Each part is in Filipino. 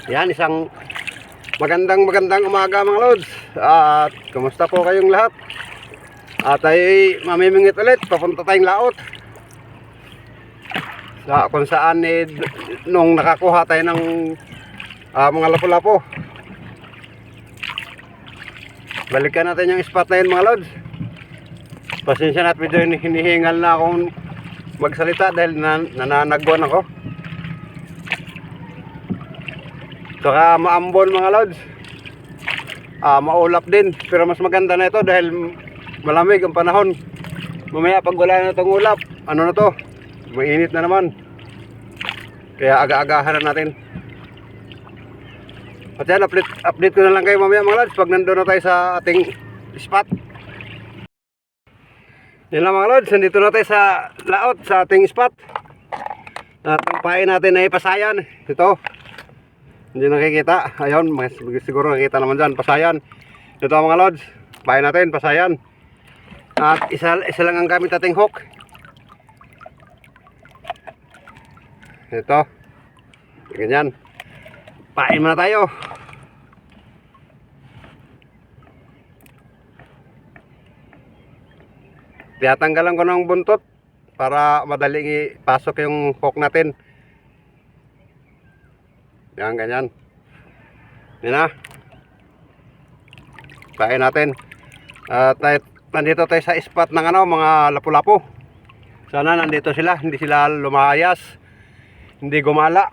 Yan, isang magandang umaga mga lods. At kumusta po kayong lahat? At ay mamimingit ulit, papunta tayong laot. Kung saan nung nakakuha tayo ng mga lapu-lapo. Balikan natin yung spot na yun mga lods. Pasensya na at medyo hinihingal na akong magsalita dahil nananagwan ako. Saka maambon mga lods. Maulap din, pero mas maganda na ito dahil malamig ang panahon. Mamaya pag wala na itong ulap, ano na to, mainit na naman. Kaya aga-agahan na natin. At yan, update ko na lang kayo mamaya mga lods pag nandun na tayo sa ating spot. Yan lang mga lods, nandito na tayo sa laot, sa ating spot. At ang pain natin ay pasayan. Ito, hindi nakikita. Ayun, siguro nakikita naman dyan, pasayan. Ito mga lods, pain natin, pasayan. At isa lang ang gamit nating hook. Ito, ganyan. Pain muna tayo. Tiyatanggalan ko ng buntot para madaling ipasok yung hook natin. Yan, ganyan. Yan na. Pain natin. At nandito tayo sa spot ng mga lapu-lapu. Sana nandito sila, hindi sila lumayas, hindi gumala.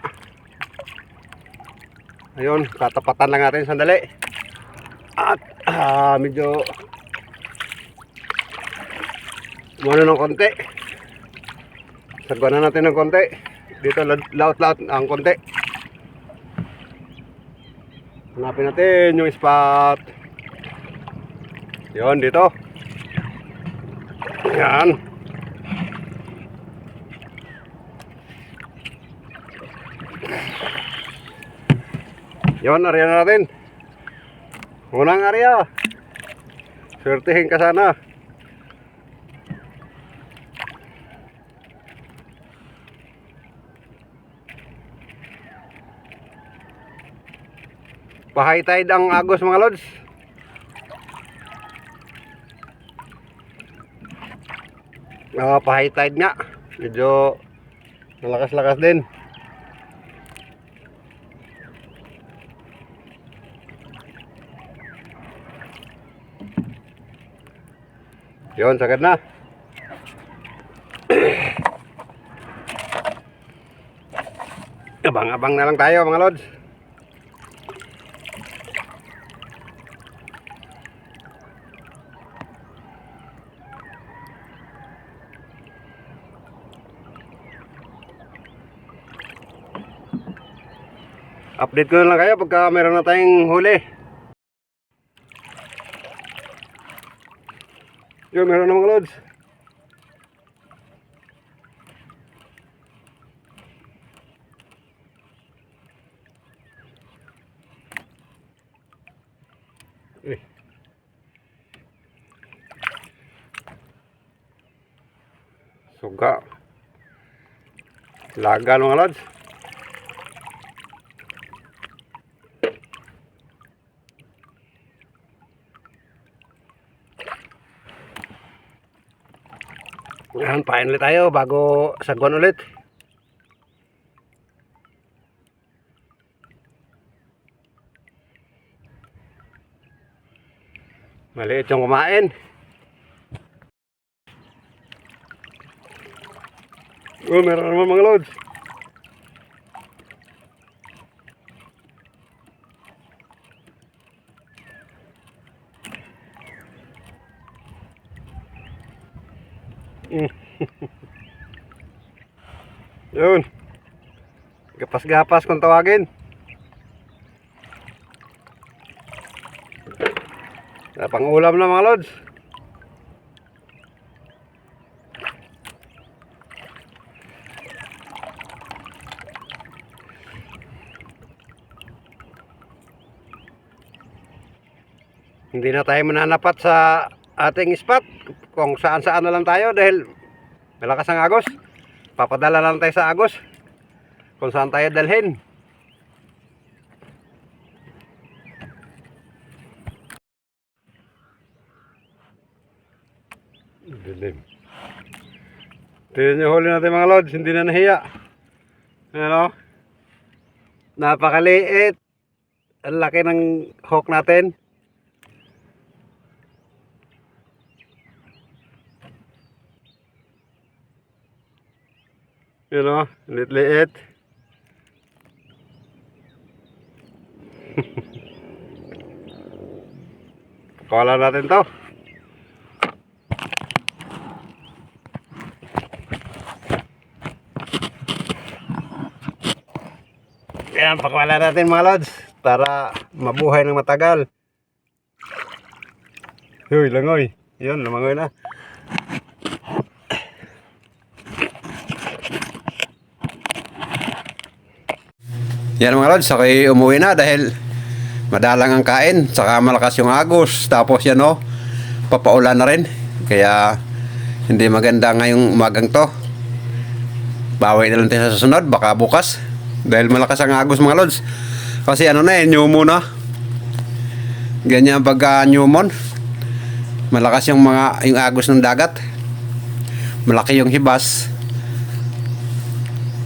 Ayun, tatapatan lang natin sandali. At medyo muna ng konti. Sagwan na natin ng konti. Dito laot-laot ang konti. Hanapin natin yung spot. Yun, dito. Yan. Yun, area na natin. Unang area. Swertihin ka sana. Pa-high tide ang Agos mga lods. Pa-high tide nga. Medyo malakas-lakas din. Yun, sagad na. Abang-abang na lang tayo mga lods. Update ko na lang kayo pagka meron na tayong huli. Yun, meron na mga lods. Suga. Lagan mga lods. Yan, pain ulit tayo bago sagwan ulit. Maliit yung kumain. Oh, meron naman mga lods. Yun, gapas-gapas kung tawagin. Pang ulam na mga lods. Hindi na tayo mananapat sa ating spot kung saan-saan na lang tayo dahil malakas ang agos. Papadala lang tayo sa agos kung saan tayo dalhin. Dilim. Tignan nyo huli natin mga lods, hindi na nahiya. Ano? Napakaliit. Ang laki ng hook natin. Yun o, liit-liit. Pakawalan natin to. Yan, pakawalan natin mga lods para mabuhay ng matagal. Uy, langoy. Yun, lumangoy na. Yan mga lods, ako'y umuwi na dahil madalang ang kain, saka malakas yung agos. Tapos yan o, papaulan na rin. Kaya hindi maganda ngayong umagang to. Bawi na lang tayo sa susunod, baka bukas. Dahil malakas ang agos mga lods. Kasi ano na nyumo na. Ganyan pagka nyumon. Malakas yung agos ng dagat. Malaki yung hibas.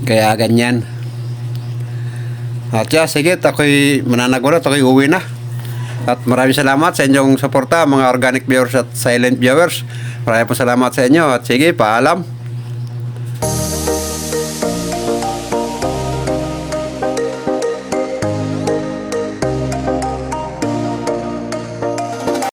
Kaya ganyan. At sige, ako'y mananagulat, ako'y uwi na. At maraming salamat sa inyong suporta, mga organic viewers at silent viewers. Maraming salamat sa inyo. At sige, paalam.